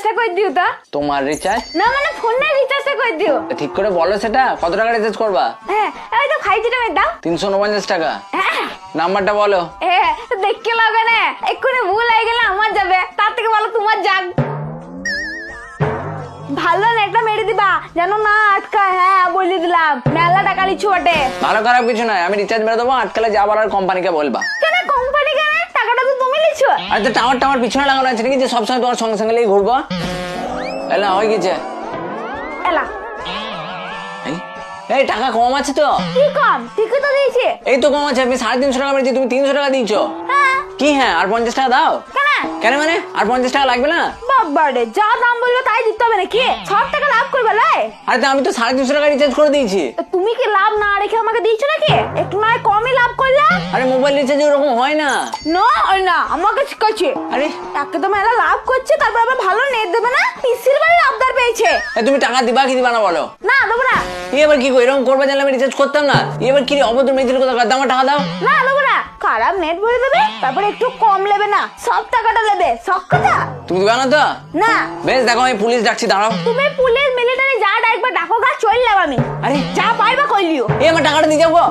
রিচার্জটা করে দিও তো। তোমার রিচার্জ না মানে ফোনের রিচার্জটা করে দিও। ঠিক করে বলো, সেটা কত টাকা রিচার্জ করবা? হ্যাঁ এই তো খাইছি টাকা দাও। 349 টাকা। হ্যাঁ নাম্বারটা বলো। দেখতে লাগে না, এক্ষুনি ভুল হয়ে গেলে আমার যাবে, তার থেকে ভালো তোমার যাক। ভালো নেটটা মেরে দিবা যেন না আটকায়। হ্যাঁ বলে দিলাম, মেলা টাকা লিচু বটে। ভালো খারাপ কিছু নয়, আমি রিচার্জ মেরে দেবো, আটকালে যা বলার কোম্পানিকে বলবা। কেন কোম্পানি কেন? টাকাটা তো তুমি লিছো। আর তো টাওয়ার পিছনে লাগানো আছে নাকি যে সবসময় তোমার সঙ্গে সঙ্গে লেগে ঘুরবো? এলা হয়ে গেছে। এলা এই টাকা কম আছে তো? কি কম? ঠিকই তো দিয়েছি। এই তো কম আছে, আমি 350 টাকা মেরেছি, তুমি 300 টাকা দিয়েছো। হ্যাঁ কি হ্যাঁ, আর 50 টাকা দাও। কেন? কেন মানে আর 50 টাকা লাগবে না? বাবা রে, যা দাম বলবে তাই দিতে হবে নাকি? 6 টাকা লাভ করবে লাই? আরে তো আমি তো 350 টাকা রিচার্জ করে দিয়েছি। তুমি কি লাভ না রেখে আমাকে দিয়েছো নাকি? একটু নয় কমই লাভ করলে। আরে মোবাইল রিচার্জ ওরকম হয় না। না ওই না, আমাকে শিখাচ্ছে। আরে তাকে তো মেলা লাভ করছে, তারপর আবার ভালো নেট দেবে না? পিসির বাড়ি আবদার পেয়েছে। তুমি টাকা দিবা কি দিবা না বলো? না দেবো না। এবার কি করি, এরকম করবে জানলে আমি রিচার্জ করতাম না। এবার কি অভদ্র মেয়েদের কথা, আমার টাকা দাও। না দেবো না, খারাপ নেট ভরে দেবে, তারপর একটু কম নেবে না, সব টাকাটা নেবে। সব কথা তুমি দিবা না তো? না। বেশ দেখো, আমি পুলিশ ডাকছি, দাঁড়াও। তুমি পুলিশ মিলিটারি যা ডাকবা ডাকো, গা চললাম আমি। আরে যা পাইবা কইলিও। আমার টাকাটা দিয়ে যাবো।